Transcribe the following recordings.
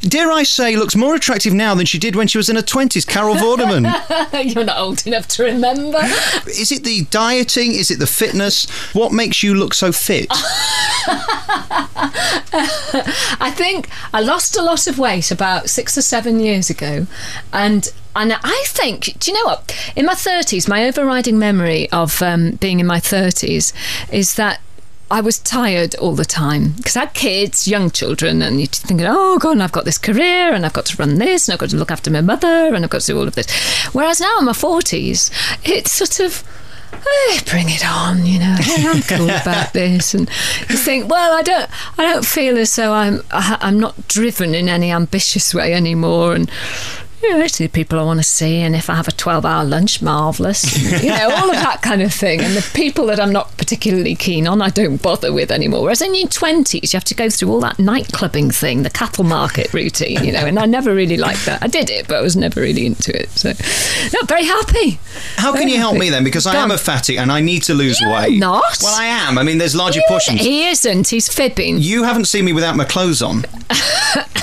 dare I say, looks more attractive now than she did when she was in her 20s, Carol Vorderman. You're not old enough to remember. Is it the dieting? Is it the fitness? What makes you look so fit? I think I lost a lot of weight about 6 or 7 years ago, and I think, do you know what? In my 30s, my overriding memory of being in my 30s is that I was tired all the time because I had kids, young children, and you're thinking, oh God, and I've got this career and I've got to run this and I've got to look after my mother and I've got to do all of this. Whereas now in my 40s, it's sort of, bring it on, you know. Hey, I'm cool about this, and you think, well, I don't feel as though I'm not driven in any ambitious way anymore, and you know, it's the people I want to see, and if I have a 12-hour lunch, marvellous. You know, all of that kind of thing. And the people that I'm not particularly keen on, I don't bother with anymore. Whereas in your 20s, you have to go through all that night clubbing thing, the cattle market routine, you know, and I never really liked that. I did it, but I was never really into it. So, no, very happy. How can you help me then? Because I am a fatty and I need to lose weight. Not? Well, I am. I mean, there's larger portions. He isn't. He's fibbing. You haven't seen me without my clothes on.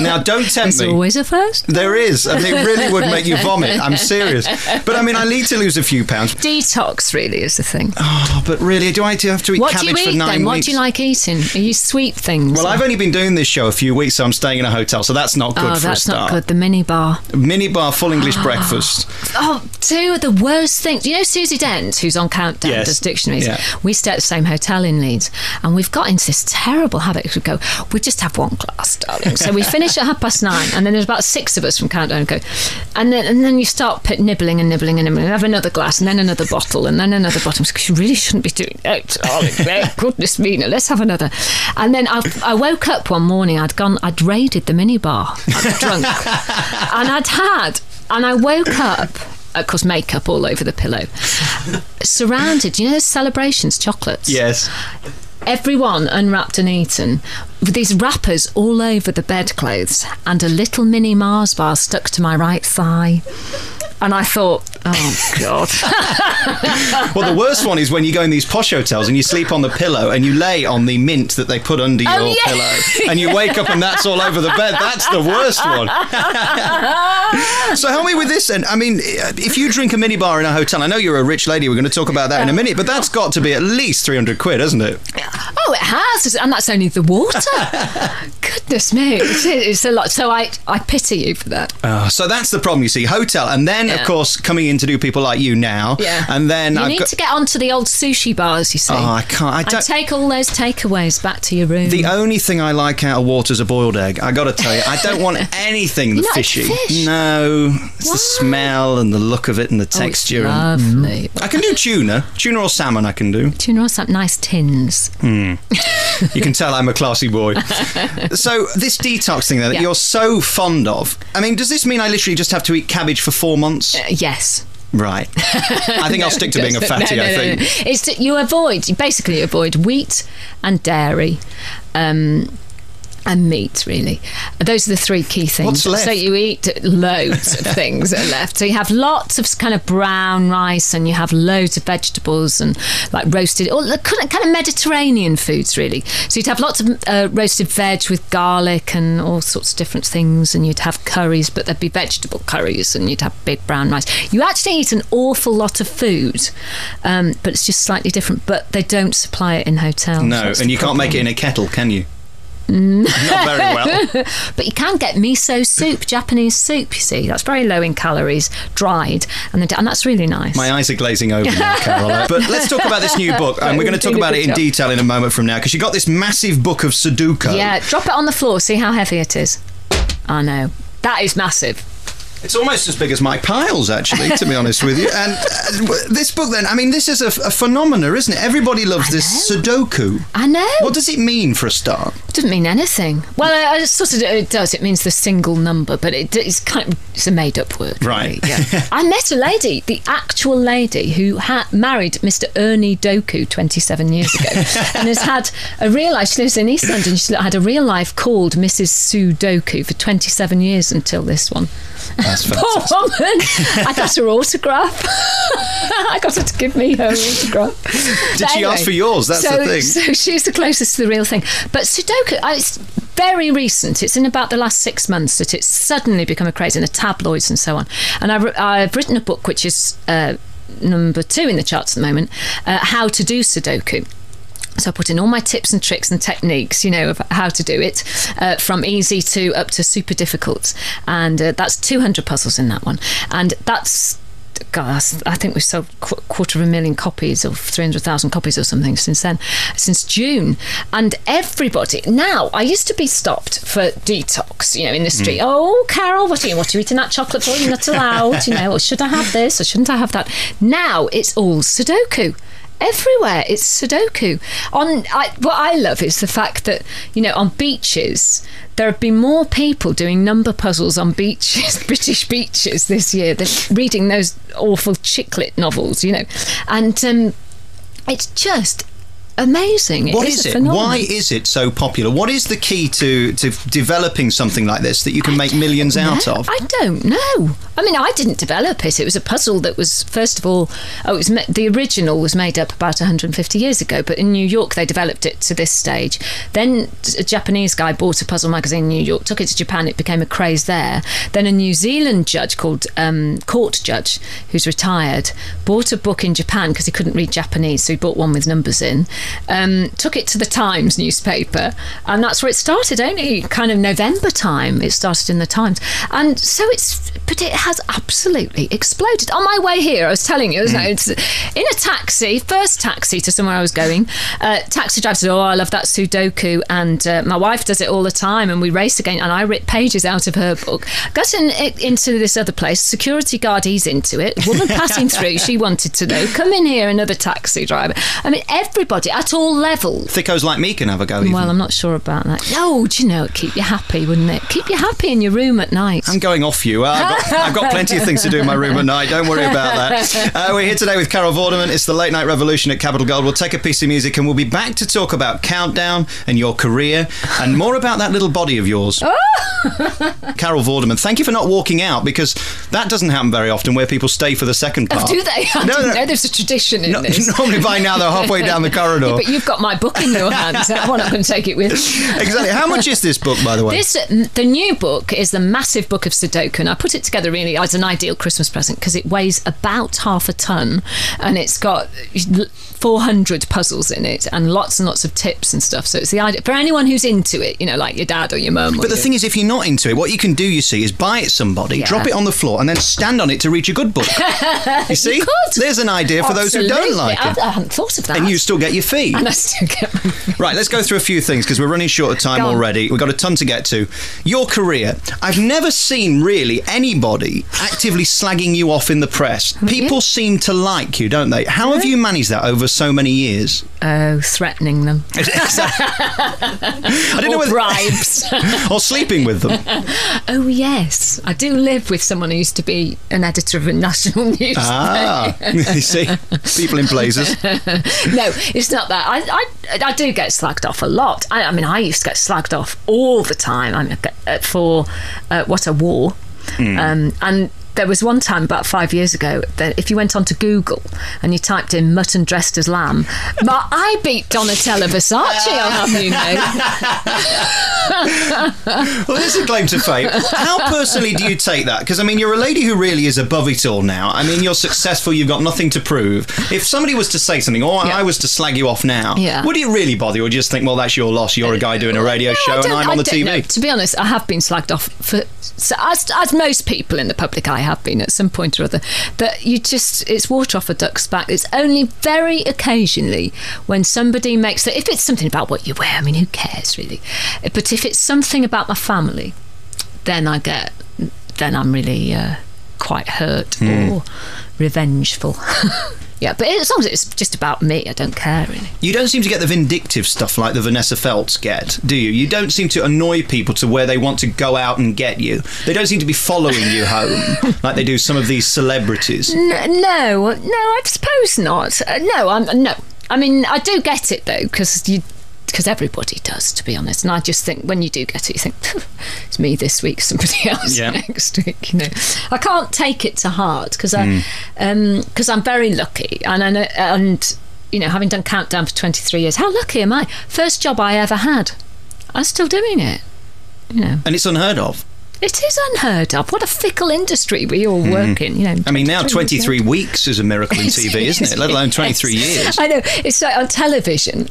Now, don't tempt me. There's always a first. There is. And it really would make you vomit. I'm serious. But I mean, I need to lose a few pounds. Detox really is the thing. Oh, but really, do I have to eat cabbage for 9 weeks? What do you like eating? Are you sweet things? Well, I've only been doing this show a few weeks, so I'm staying in a hotel, so that's not good for a start. Oh, that's not good. The mini bar. Mini bar, full English breakfast. Oh, two of the worst things. You know Susie Dent, who's on Countdown, does dictionaries? Yeah. We stay at the same hotel in Leeds, and we've got into this terrible habit. We go, we just have one glass, darling. So we finish at 9:30, and then there's about 6 of us from Countdown go, and then you start nibbling and nibbling and nibbling, and have another glass, and then another bottle, and then another bottle. You really shouldn't be doing that, darling. Goodness me, now let's have another. And then I woke up one morning, I'd raided the minibar, drunk, and I woke up, of course, makeup all over the pillow, surrounded, you know those Celebrations chocolates? Yes. Everyone unwrapped and eaten, with these wrappers all over the bedclothes, and a little mini Mars bar stuck to my right thigh. And I thought, oh, God. Well, the worst one is when you go in these posh hotels and you sleep on the pillow and you lay on the mint that they put under your pillow, and you wake up and that's all over the bed. That's the worst one. So help me with this then. I mean, if you drink a minibar in a hotel, I know you're a rich lady, we're going to talk about that in a minute, but that's got to be at least 300 quid, hasn't it? Oh, it has. And that's only the water. Goodness me. It's a lot. So I pity you for that. So that's the problem, you see. Hotel, and then, of course, coming in to do people like you now. Yeah. And then you need to get onto the old sushi bars, you see. Oh, I can't. And take all those takeaways back to your room. The only thing I like out of water is a boiled egg. I got to tell you, I don't want anything fishy. Like fish? No. It's the smell and the look of it and the texture. Lovely. I can do tuna or salmon. I can do tuna or salmon. Nice tins. You can tell I'm a classy boy. So this detox thing that you're so fond of. I mean, does this mean I literally just have to eat cabbage for 4 months? Yes. Right. I think I'll stick to being a fatty, I think. No. It's that you basically avoid wheat and dairy, and meat, really. Those are the 3 key things. What's left? So you eat loads of things are left. So you have lots of kind of brown rice, and you have loads of vegetables and like roasted, or kind of Mediterranean foods, really. So you'd have lots of roasted veg with garlic and all sorts of different things, and you'd have curries, but there'd be vegetable curries, and you'd have big brown rice. You actually eat an awful lot of food, but it's just slightly different. But they don't supply it in hotels. No, and you can't make it in a kettle, can you? Not very well. But you can get miso soup, Japanese soup, you see. That's very low in calories, dried, and that's really nice. My eyes are glazing over now, Carol. But let's talk about this new book, and we're going to talk about it in detail in a moment from now, because you got this massive book of Sudoku. Yeah, drop it on the floor, see how heavy it is. I know. That is massive. It's almost as big as my piles, actually, to be honest with you. And this book, then, I mean, this is a phenomena, isn't it? Everybody loves this Sudoku. I know. What does it mean, for a start? It doesn't mean anything. Well, it does. It means the single number, but it's a made-up word. Right. Really. Yeah. I met a lady, the actual lady, who married Mr. Ernie Doku 27 years ago, and has had a real life. She lives in East London. She had a real life called Mrs. Sudoku for 27 years until this one. That's Poor fantastic. woman. I got her autograph. I got her to give me her autograph. Did she ask for yours? That's the thing. So she's the closest to the real thing. But Sudoku, it's very recent. It's in about the last 6 months that it's suddenly become a craze in the tabloids and so on. And I've written a book which is number 2 in the charts at the moment, How to Do Sudoku. So I put in all my tips and tricks and techniques, of how to do it, from easy to up to super difficult. And that's 200 puzzles in that one. And that's, gosh, I think we've sold 250,000 copies or 300,000 copies or something since then, since June. And everybody, now, I used to be stopped for detox, in the street. Oh, Carol, what are you eating that chocolate for? You're not allowed, or should I have this or shouldn't I have that? Now it's all Sudoku. Everywhere it's Sudoku. What I love is the fact that, on beaches, there have been more people doing number puzzles on beaches, British beaches this year, than reading those awful chick-lit novels, And it's just amazing. What is it? Why is it so popular? What is the key to developing something like this that you can make millions out of? I don't know. I mean, I didn't develop it. It was a puzzle that was, first of all, the original was made up about 150 years ago, but in New York they developed it to this stage. Then a Japanese guy bought a puzzle magazine in New York, took it to Japan, it became a craze there. Then a New Zealand judge called Court Judge, who's retired, bought a book in Japan because he couldn't read Japanese, so he bought one with numbers in. Took it to the Times newspaper, and that's where it started. Only kind of November time it started in the Times, and so but it has absolutely exploded. On my way here, I was telling you, it's in a taxi, first taxi to somewhere I was going. Taxi driver said, "Oh, I love that Sudoku," and my wife does it all the time, and we race again. And I rip pages out of her book. Got into this other place. Security guard, he's into it. Woman passing through, she wanted to know. Come in here, another taxi driver. I mean, everybody at all levels. Thickos like me can have a go. Even. Well, I'm not sure about that. No, do you know, it'd keep you happy, wouldn't it? Keep you happy in your room at night. I'm going off you. I've got plenty of things to do in my room at night. Don't worry about that. We're here today with Carol Vorderman. It's the Late Night Revolution at Capital Gold. We'll take a piece of music and we'll be back to talk about Countdown and your career and more about that little body of yours. Carol Vorderman, thank you for not walking out, because that doesn't happen very often where people stay for the second part. Oh, do they? I didn't know there's a tradition in this. Normally by now they're halfway down the corridor. Yeah, but you've got my book in your hands. I'm not going to take it with me. Exactly. How much is this book, by the way? The new book is the massive book of Sudoku, and I put it together really as an ideal Christmas present because it weighs about half a ton, and it's got 400 puzzles in it and lots of tips and stuff. So it's the idea for anyone who's into it, like your dad or your mum. But the thing is, if you're not into it, what you can do, you see, is buy it somebody, drop it on the floor, and then stand on it to read a good book. You see? You could. There's an idea for those who don't like it. I hadn't thought of that. And you still get your fee. And I still get my fee. Right, let's go through a few things because we're running short of time already. We've got a ton to get to. Your career. I've never seen really anybody actively slagging you off in the press. People seem to like you, don't they? How have you managed that over so many years? Oh, threatening them. I didn't know whether bribes. Or sleeping with them. Oh, yes. I do live with someone who used to be an editor of a national newspaper. Ah, you see, people in places. No, it's not that. I do get slagged off a lot. I mean, I used to get slagged off all the time for what I wore. And there was one time about 5 years ago that if you went onto Google and you typed in mutton dressed as lamb, I beat Donatella Versace, I'll have you know. Well, there's a claim to fame. How personally do you take that? Because, I mean, you're a lady who really is above it all now. I mean, you're successful, you've got nothing to prove. If somebody was to say something, or I was to slag you off now, would it really bother you, or just think, well, that's your loss, you're a guy doing a radio show and I'm on the TV? No, to be honest, I have been slagged off, as most people in the public eye have been at some point or other, that it's water off a duck's back. It's only very occasionally when somebody makes it, if it's something about what you wear, I mean, who cares really? But if it's something about my family, then I'm really quite hurt or revengeful. Yeah, but as long as it's just about me, I don't care, really. You don't seem to get the vindictive stuff like the Vanessa Feltz get, do you? You don't seem to annoy people to where they want to go out and get you. They don't seem to be following you home like they do some of these celebrities. No, I suppose not. No. I mean, I do get it, though, because because everybody does, to be honest. And I just think when you do get it, you think, it's me this week, somebody else next week. You know, I can't take it to heart because I'm very lucky, and you know, having done Countdown for 23 years, how lucky am I? First job I ever had, I'm still doing it. You know, and it's unheard of. It is unheard of. What a fickle industry we all work in. You know, I mean, now 23 weeks is a miracle in TV, isn't it? Let alone 23 years. I know. It's like on television.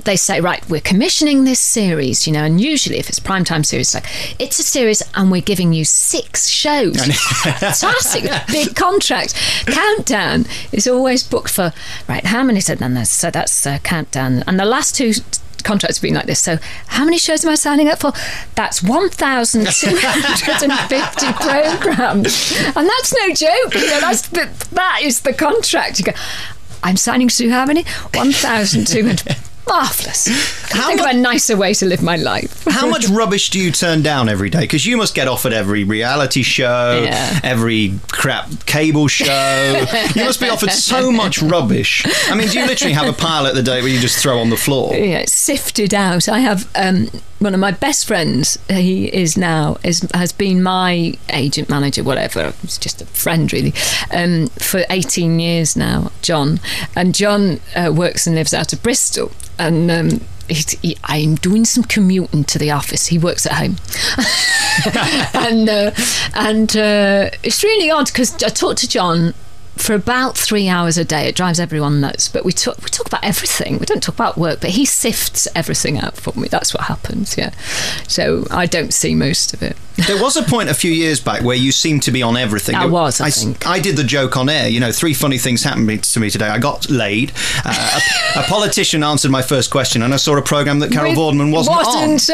They say, right, we're commissioning this series, you know, and usually if it's primetime series, like, it's a series and we're giving you 6 shows. Fantastic, big contract. Countdown is always booked for, right, how many? So that's Countdown. And the last 2 contracts have been like this. So how many shows am I signing up for? That's 1,250 programmes. And that's no joke. You know, that is the contract. You go, I'm signing to how many? 1,200. Marvellous. Think of a nicer way to live my life. How much rubbish do you turn down every day? Because you must get offered every reality show, every crap cable show. You must be offered so much rubbish. I mean, do you literally have a pile at the day where you just throw on the floor? Yeah, it's sifted out. I have one of my best friends. He has been my agent, manager, whatever. He's just a friend, really, for 18 years now, John. And John works and lives out of Bristol. And I'm doing some commuting to the office. He works at home. and it's really odd because I talk to John for about 3 hours a day. It drives everyone nuts. But we talk about everything. We don't talk about work, but he sifts everything out for me. That's what happens, yeah. So I don't see most of it. There was a point a few years back where you seemed to be on everything. I think. I did the joke on air, you know, 3 funny things happened to me today. I got laid, a politician answered my first question, and I saw a programme that Carol Vorderman wasn't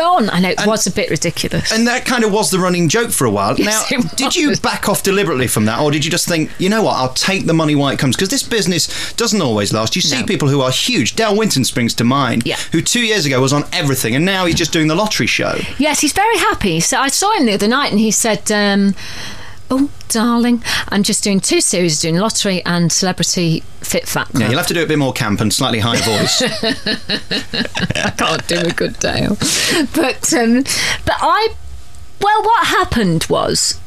on. I know, it was a bit ridiculous. And that kind of was the running joke for a while. Yes, now, did you back off deliberately from that, or did you just think, you know what, I'll take the money while it comes? Because this business doesn't always last. You see people who are huge. Dale Winton springs to mind, who 2 years ago was on everything, and now he's just doing the lottery show. Yes, he's very happy. So I saw him the other night, and he said, oh, darling, I'm just doing 2 series, doing lottery and Celebrity Fit Fat Club. Yeah, you'll have to do it a bit more camp and slightly higher voice. I can't do a good Dale. But what happened was,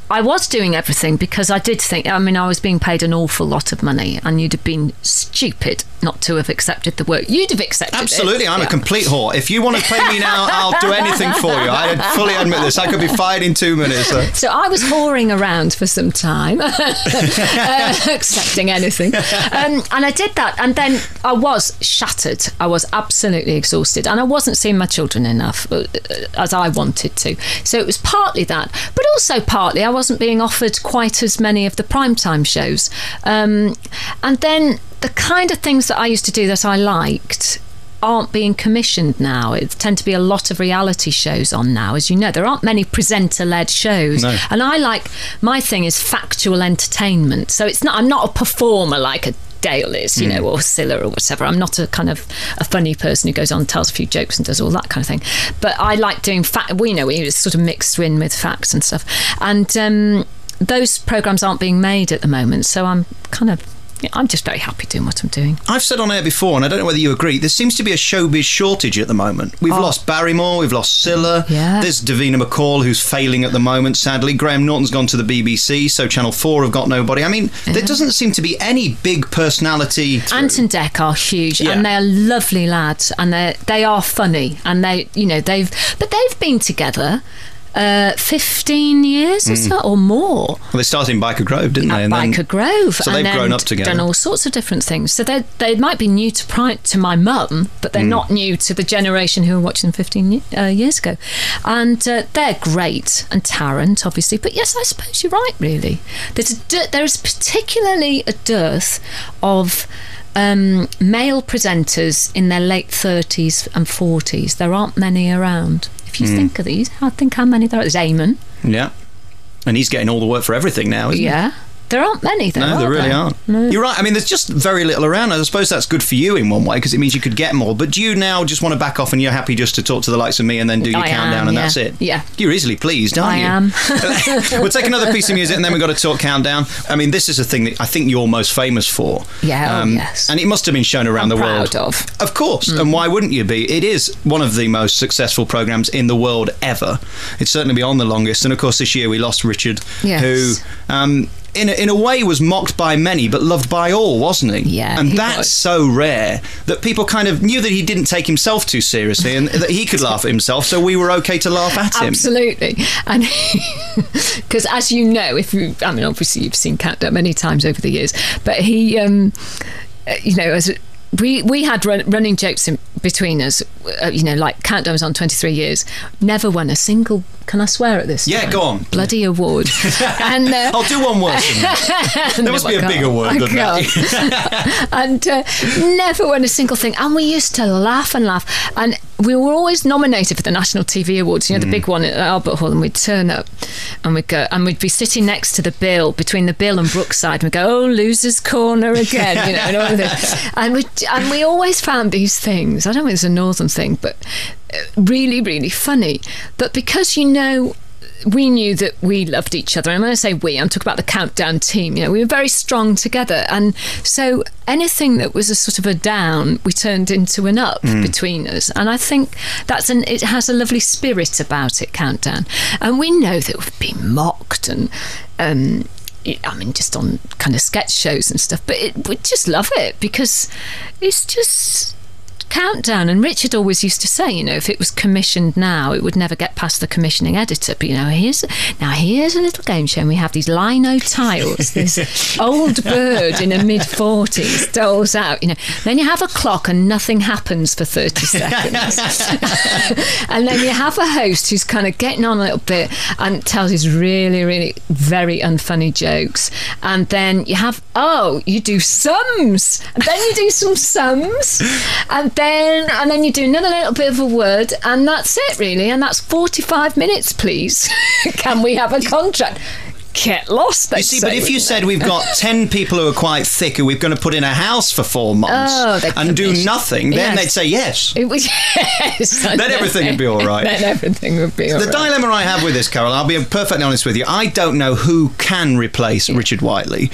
I was doing everything because I did think, I mean, I was being paid an awful lot of money, and you'd have been stupid not to have accepted the work. You'd have accepted Absolutely, it. I'm a complete whore. If you want to pay me now, I'll do anything for you. I fully admit this. I could be fired in 2 minutes. So I was whoring around for some time, accepting anything. And I did that, and then I was shattered. I was absolutely exhausted, and I wasn't seeing my children enough as I wanted to. So it was partly that, but also partly I wasn't being offered quite as many of the primetime shows. And then the kind of things that I used to do that I liked aren't being commissioned now. It tend to be a lot of reality shows on now. As you know, there aren't many presenter-led shows. No. And my thing is factual entertainment. So I'm not a performer like a Dale is, you know, or Scylla or whatever. I'm not a kind of a funny person who goes on, tells a few jokes and does all that kind of thing. But I like doing we sort of mixed in with facts and stuff. And those programmes aren't being made at the moment. So I'm just very happy doing what I'm doing. I've said on air before, and I don't know whether you agree, there seems to be a showbiz shortage at the moment. We've lost Barrymore, we've lost Scylla, there's Davina McCall, who's failing at the moment, sadly. Graham Norton's gone to the BBC, so Channel 4 have got nobody. I mean, there doesn't seem to be any big personality. Ant and Dec are huge, and they're lovely lads, and they are funny, and they've been together 15 years or so, or more. Well, they started in Byker Grove, didn't they? Byker Grove. So they've grown up together. Done all sorts of different things. So they might be new to my mum, but they're not new to the generation who were watching them 15 years ago. And they're great. And Tarrant, obviously. But yes, I suppose you're right, really. There's particularly a dearth of male presenters in their late 30s and 40s. There aren't many around. If you think of these, I think how many there are. There's Eamon. Yeah. And he's getting all the work for everything now, isn't he? Yeah. There aren't many, though. No, there really aren't. No. You're right. I mean, there's just very little around. I suppose that's good for you in one way, because it means you could get more. But do you now just want to back off and you're happy just to talk to the likes of me and then do your countdown and that's it? Yeah. You're easily pleased, aren't you? I am. We'll take another piece of music and then we've got to talk countdown. I mean, this is a thing that I think you're most famous for. Yeah, yes. And it must have been shown around the world. Proud of. Of course. And why wouldn't you be? It is one of the most successful programmes in the world ever. It's certainly beyond the longest. And of course, this year we lost Richard, who... in a way was mocked by many but loved by all, wasn't he? Yeah. And that's so rare that people kind of knew that he didn't take himself too seriously and that he could laugh at himself, so we were okay to laugh at him. Absolutely. And because as you know, obviously you've seen Countdown many times over the years, but he we had running jokes between us, like Countdown was on 23 years, never won a single, can I swear at this? Yeah, time? Go on. Bloody award. And I'll do one worse than that. There must be a bigger word than that. And never won a single thing. And we used to laugh and laugh. And we were always nominated for the National TV Awards, the big one at Albert Hall, and we'd turn up and we'd go, and we'd be sitting next to the bill, between the bill and Brookside, and we'd go, oh, loser's corner again, and all of this. And we always found these things, I don't think it's a northern thing, but really, really funny. But because, we knew that we loved each other. And when I say we, I'm talking about the Countdown team. We were very strong together. And so anything that was a sort of a down, we turned into an up between us. And I think it has a lovely spirit about it, Countdown. And we know that we've been mocked and... just on kind of sketch shows and stuff, but we just love it because it's just Countdown. And Richard always used to say, if it was commissioned now, it would never get past the commissioning editor. But here's a little game show, and we have these lino tiles. This old bird in a mid-40s doles out. Then you have a clock, and nothing happens for 30 seconds. And then you have a host who's kind of getting on a little bit and tells his really, really very unfunny jokes. And then you have you do sums, and then you do some sums, and then you do another little bit of a word, and that's it really, and that's 45 minutes, please. Can we have a contract? Get lost, they say. But if you said we've got 10 people who are quite thick who we're going to put in a house for 4 months and do nothing, then they'd say yes. Yes. Then everything would be all right. Then everything would be all right. The dilemma I have with this, Carol, I'll be perfectly honest with you, I don't know who can replace Richard Whiteley.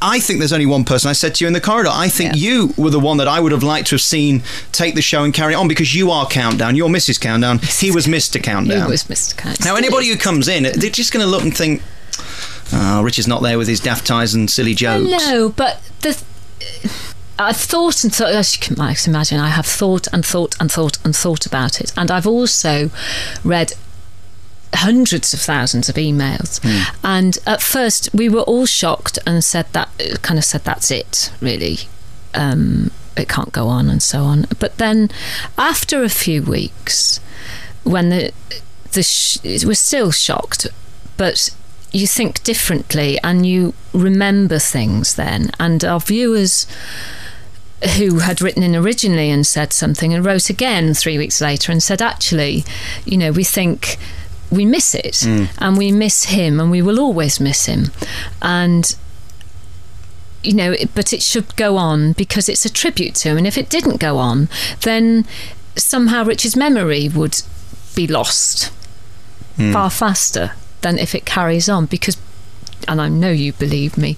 I think there's only one person. I said to you in the corridor, I think you were the one that I would have liked to have seen take the show and carry it on, because you are Countdown. You're Mrs. Countdown. He was Mr. Countdown. He was Mr. Countdown. Now, anybody who comes in, they're just going to look and think, Richard's not there with his daft ties and silly jokes. No, but I've thought and thought, as you can imagine, I have thought and thought and thought and thought about it. And I've also read hundreds of thousands of emails, and at first we were all shocked and said that's it really, it can't go on and so on. But then after a few weeks, when we're still shocked, but you think differently and you remember things then. And our viewers who had written in originally and said something and wrote again 3 weeks later and said, actually, we think we miss it, and we miss him, and we will always miss him, and but it should go on because it's a tribute to him. And if it didn't go on, then somehow Richard's memory would be lost far faster than if it carries on, because, and I know you believe me,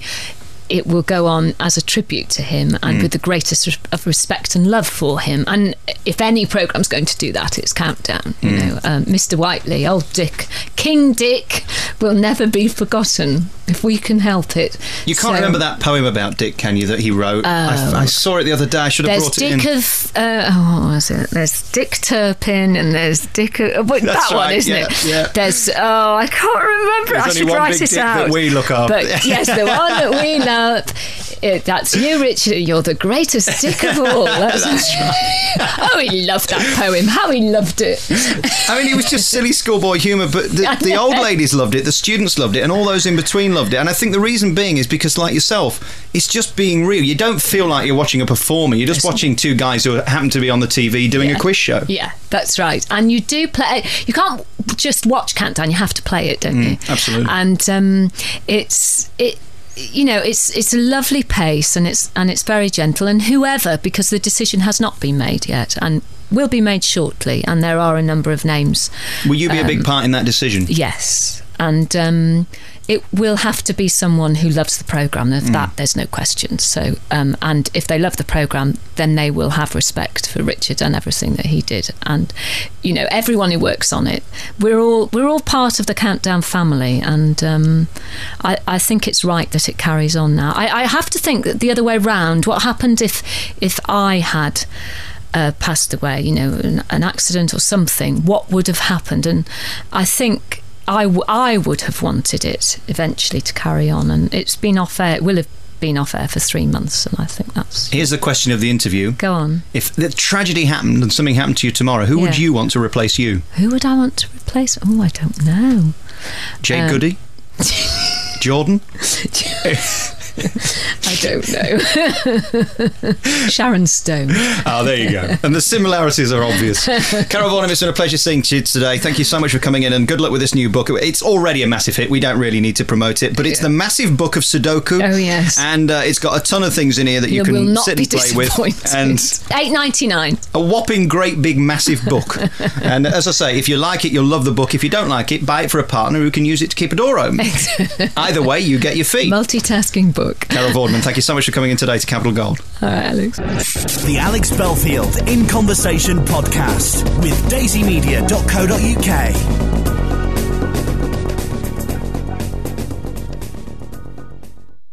it will go on as a tribute to him and with the greatest of respect and love for him. And if any programme's going to do that, it's Countdown. Mr. Whiteley, old Dick, King Dick, will never be forgotten if we can help it. You can't remember that poem about Dick, can you, that he wrote? I saw it the other day. I should have brought it in. What was it? There's Dick Turpin and there's Dick... that right, one, isn't it? Yeah. There's... I can't remember. There's I should write it out. That we look up. But yes, the one that we love. That's you, Richard. You're the greatest dick of all. That's right. Oh, he loved that poem. How he loved it. I mean, it was just silly schoolboy humour, but the old ladies loved it, the students loved it, and all those in between loved it. And I think the reason being is because, like yourself, it's just being real. You don't feel like you're watching a performer. You're just watching two guys who happen to be on the TV doing a quiz show. Yeah, that's right. And you do play... You can't just watch Countdown. You have to play it, don't you? Absolutely. And it's a lovely pace, and it's very gentle. And whoever, because the decision has not been made yet, and will be made shortly, and there are a number of names. Will you be a big part in that decision? Yes, and it will have to be someone who loves the programme. Of that, there's no question. So, and if they love the programme, then they will have respect for Richard and everything that he did. And everyone who works on it, we're all part of the Countdown family, and I think it's right that it carries on now. I have to think that the other way round. What happened if I had passed away? An accident or something. What would have happened? And I think I would have wanted it eventually to carry on, and it's been off air. It will have been off air for 3 months, and I think that's... Here's the question of the interview. Go on. If the tragedy happened and something happened to you tomorrow, who would you want to replace you? Who would I want to replace? Oh, I don't know. Jade Goody? Jordan? I don't know. Sharon Stone. Oh, there you go. And the similarities are obvious. Carol Vorderman, it's been a pleasure seeing you today. Thank you so much for coming in, and good luck with this new book. It's already a massive hit. We don't really need to promote it, but it's the massive book of Sudoku. Oh, yes. And it's got a ton of things in here that you can sit and play with. And $8.99. A whopping great big massive book. And as I say, if you like it, you'll love the book. If you don't like it, buy it for a partner who can use it to keep a door open. Either way, you get your fee. Multitasking book. Carol Vorderman, thank you so much for coming in today to Capital Gold. All right, Alex. The Alex Belfield In Conversation podcast with daisymedia.co.uk.